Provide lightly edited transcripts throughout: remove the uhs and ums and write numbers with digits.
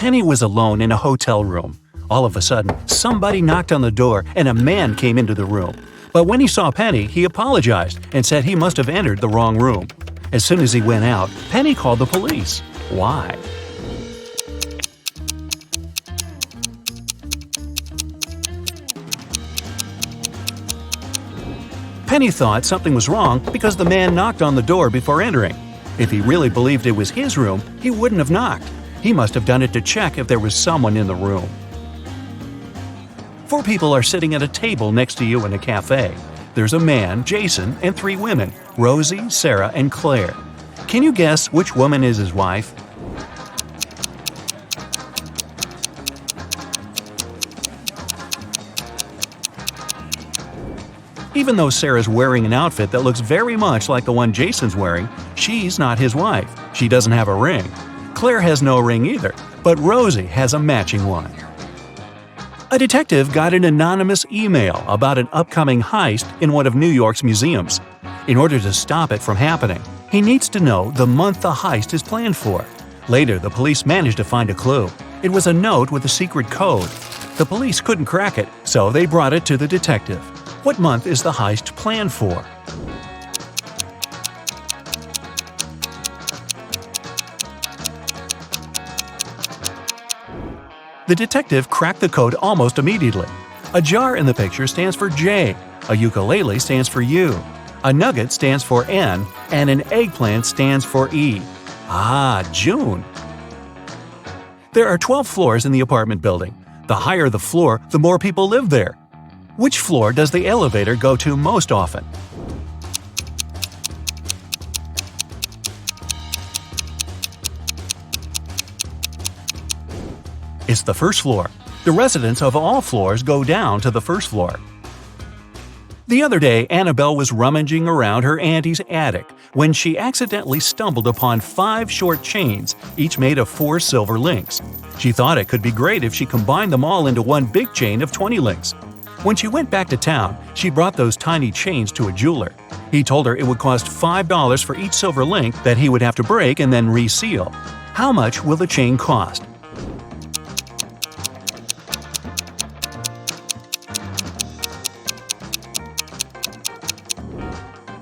Penny was alone in a hotel room. All of a sudden, somebody knocked on the door and a man came into the room. But when he saw Penny, he apologized and said he must have entered the wrong room. As soon as he went out, Penny called the police. Why? Penny thought something was wrong because the man knocked on the door before entering. If he really believed it was his room, he wouldn't have knocked. He must have done it to check if there was someone in the room. 4 people are sitting at a table next to you in a cafe. There's a man, Jason, and 3 women, Rosie, Sarah, and Claire. Can you guess which woman is his wife? Even though Sarah's wearing an outfit that looks very much like the one Jason's wearing, she's not his wife. She doesn't have a ring. Claire has no ring either, but Rosie has a matching one. A detective got an anonymous email about an upcoming heist in one of New York's museums. In order to stop it from happening, he needs to know the month the heist is planned for. Later, the police managed to find a clue. It was a note with a secret code. The police couldn't crack it, so they brought it to the detective. What month is the heist planned for? The detective cracked the code almost immediately. A jar in the picture stands for J, a ukulele stands for U, a nugget stands for N, and an eggplant stands for E. Ah, June! There are 12 floors in the apartment building. The higher the floor, the more people live there. Which floor does the elevator go to most often? It's the first floor. The residents of all floors go down to the first floor. The other day, Annabelle was rummaging around her auntie's attic when she accidentally stumbled upon 5 short chains, each made of 4 silver links. She thought it could be great if she combined them all into one big chain of 20 links. When she went back to town, she brought those tiny chains to a jeweler. He told her it would cost $5 for each silver link that he would have to break and then reseal. How much will the chain cost?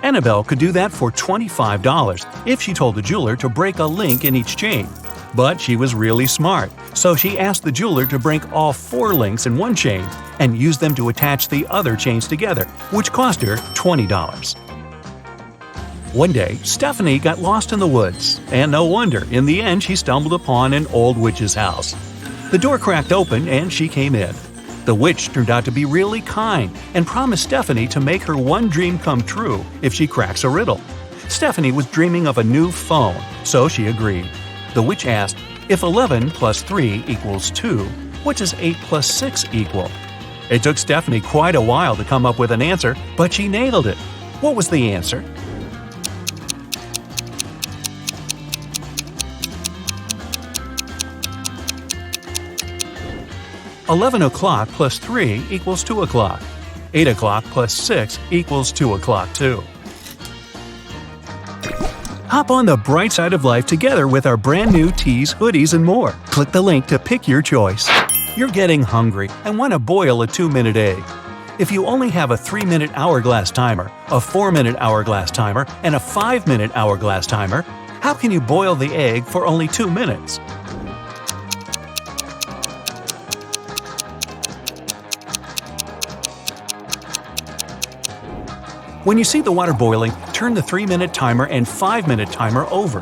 Annabelle could do that for $25 if she told the jeweler to break a link in each chain. But she was really smart, so she asked the jeweler to break all 4 links in one chain and use them to attach the other chains together, which cost her $20. One day, Stephanie got lost in the woods, and no wonder, in the end she stumbled upon an old witch's house. The door cracked open and she came in. The witch turned out to be really kind and promised Stephanie to make her one dream come true if she cracks a riddle. Stephanie was dreaming of a new phone, so she agreed. The witch asked, if 11 plus 3 equals 2, what does 8 plus 6 equal? It took Stephanie quite a while to come up with an answer, but she nailed it. What was the answer? $11 plus 3 equals 2 o'clock. 8 o'clock plus 6 equals 2 o'clock too. Hop on the bright side of life together with our brand new tees, hoodies, and more. Click the link to pick your choice. You're getting hungry and want to boil a 2-minute egg. If you only have a 3-minute hourglass timer, a 4-minute hourglass timer, and a 5-minute hourglass timer, how can you boil the egg for only 2 minutes? When you see the water boiling, turn the 3-minute timer and 5-minute timer over.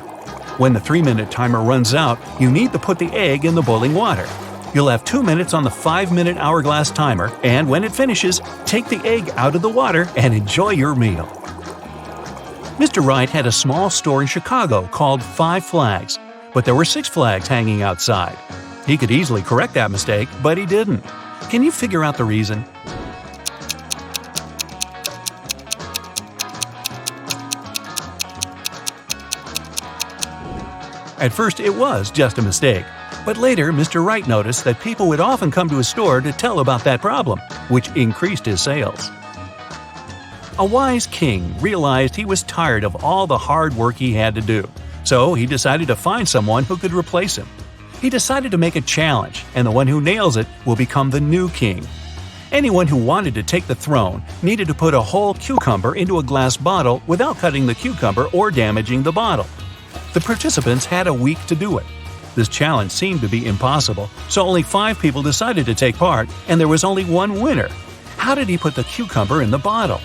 When the 3-minute timer runs out, you need to put the egg in the boiling water. You'll have 2 minutes on the 5-minute hourglass timer, and when it finishes, take the egg out of the water and enjoy your meal. Mr. Wright had a small store in Chicago called 5 Flags, but there were 6 flags hanging outside. He could easily correct that mistake, but he didn't. Can you figure out the reason? At first, it was just a mistake, but later Mr. Wright noticed that people would often come to his store to tell about that problem, which increased his sales. A wise king realized he was tired of all the hard work he had to do, so he decided to find someone who could replace him. He decided to make a challenge, and the one who nails it will become the new king. Anyone who wanted to take the throne needed to put a whole cucumber into a glass bottle without cutting the cucumber or damaging the bottle. The participants had a week to do it. This challenge seemed to be impossible, so only 5 people decided to take part, and there was only one winner. How did he put the cucumber in the bottle?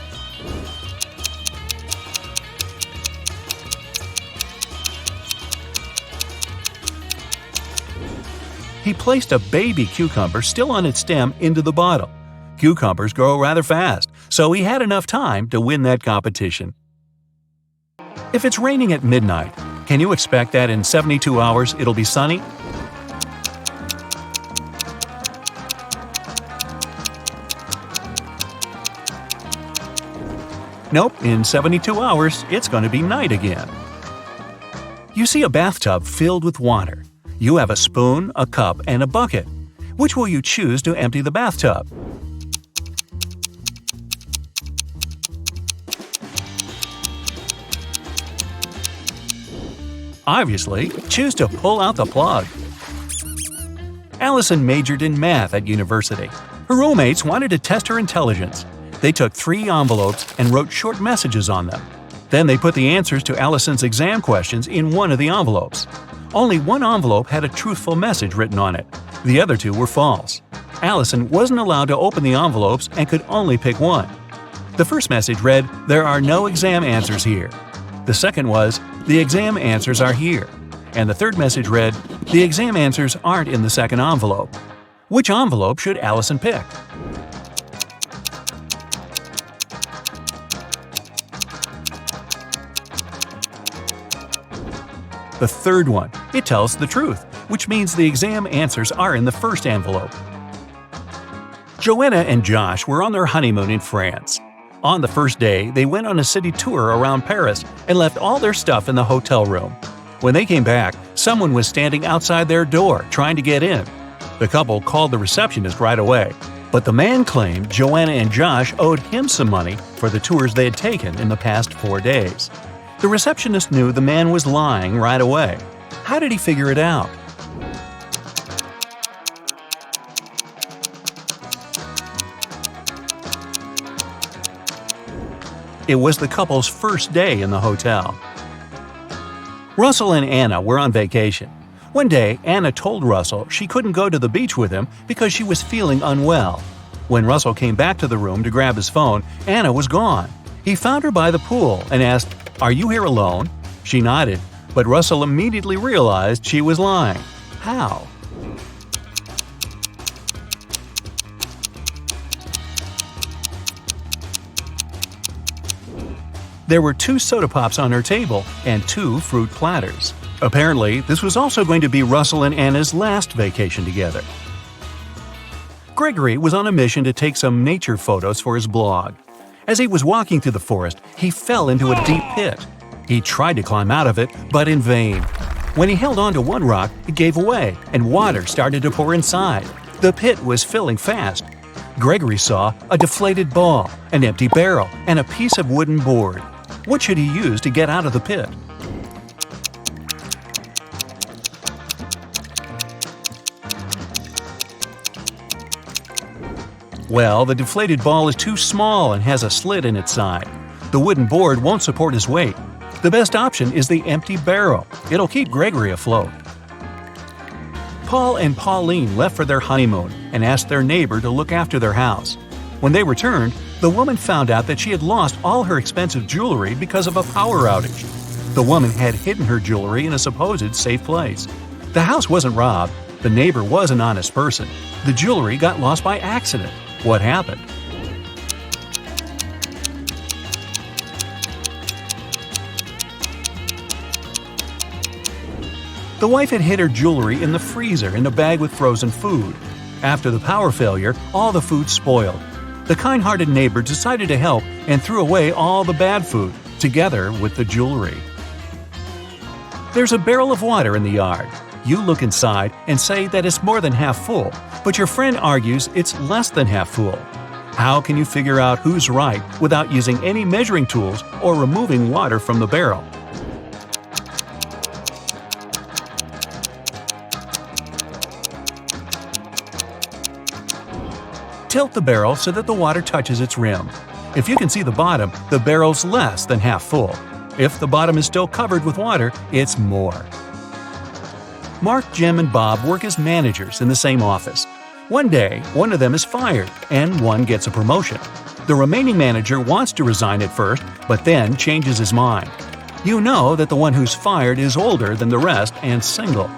He placed a baby cucumber still on its stem into the bottle. Cucumbers grow rather fast, so he had enough time to win that competition. If it's raining at midnight, can you expect that in 72 hours it'll be sunny? Nope, in 72 hours it's going to be night again. You see a bathtub filled with water. You have a spoon, a cup, and a bucket. Which will you choose to empty the bathtub? Obviously, choose to pull out the plug. Alison majored in math at university. Her roommates wanted to test her intelligence. They took 3 envelopes and wrote short messages on them. Then they put the answers to Alison's exam questions in one of the envelopes. Only one envelope had a truthful message written on it. The other 2 were false. Alison wasn't allowed to open the envelopes and could only pick one. The first message read, "There are no exam answers here." The second was, "The exam answers are here." And the third message read, "The exam answers aren't in the second envelope." Which envelope should Alison pick? The third one. It tells the truth, which means the exam answers are in the first envelope. Joanna and Josh were on their honeymoon in France. On the first day, they went on a city tour around Paris and left all their stuff in the hotel room. When they came back, someone was standing outside their door trying to get in. The couple called the receptionist right away, but the man claimed Joanna and Josh owed him some money for the tours they had taken in the past 4 days. The receptionist knew the man was lying right away. How did he figure it out? It was the couple's first day in the hotel. Russell and Anna were on vacation. One day, Anna told Russell she couldn't go to the beach with him because she was feeling unwell. When Russell came back to the room to grab his phone, Anna was gone. He found her by the pool and asked, "Are you here alone?" She nodded, but Russell immediately realized she was lying. How? There were 2 soda pops on her table and 2 fruit platters. Apparently, this was also going to be Russell and Anna's last vacation together. Gregory was on a mission to take some nature photos for his blog. As he was walking through the forest, he fell into a deep pit. He tried to climb out of it, but in vain. When he held onto one rock, it gave away, and water started to pour inside. The pit was filling fast. Gregory saw a deflated ball, an empty barrel, and a piece of wooden board. What should he use to get out of the pit? Well, the deflated ball is too small and has a slit in its side. The wooden board won't support his weight. The best option is the empty barrel. It'll keep Gregory afloat. Paul and Pauline left for their honeymoon and asked their neighbor to look after their house. When they returned, the woman found out that she had lost all her expensive jewelry because of a power outage. The woman had hidden her jewelry in a supposed safe place. The house wasn't robbed. The neighbor was an honest person. The jewelry got lost by accident. What happened? The wife had hid her jewelry in the freezer in a bag with frozen food. After the power failure, all the food spoiled. The kind-hearted neighbor decided to help and threw away all the bad food, together with the jewelry. There's a barrel of water in the yard. You look inside and say that it's more than half full, but your friend argues it's less than half full. How can you figure out who's right without using any measuring tools or removing water from the barrel? Tilt the barrel so that the water touches its rim. If you can see the bottom, the barrel's less than half full. If the bottom is still covered with water, it's more. Mark, Jim, and Bob work as managers in the same office. One day, one of them is fired, and one gets a promotion. The remaining manager wants to resign at first, but then changes his mind. You know that the one who's fired is older than the rest and single.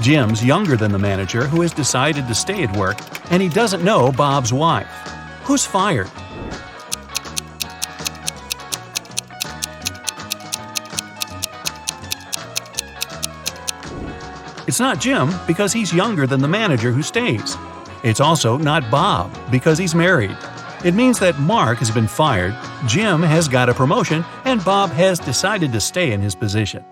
Jim's younger than the manager who has decided to stay at work, and he doesn't know Bob's wife. Who's fired? It's not Jim because he's younger than the manager who stays. It's also not Bob because he's married. It means that Mark has been fired, Jim has got a promotion, and Bob has decided to stay in his position.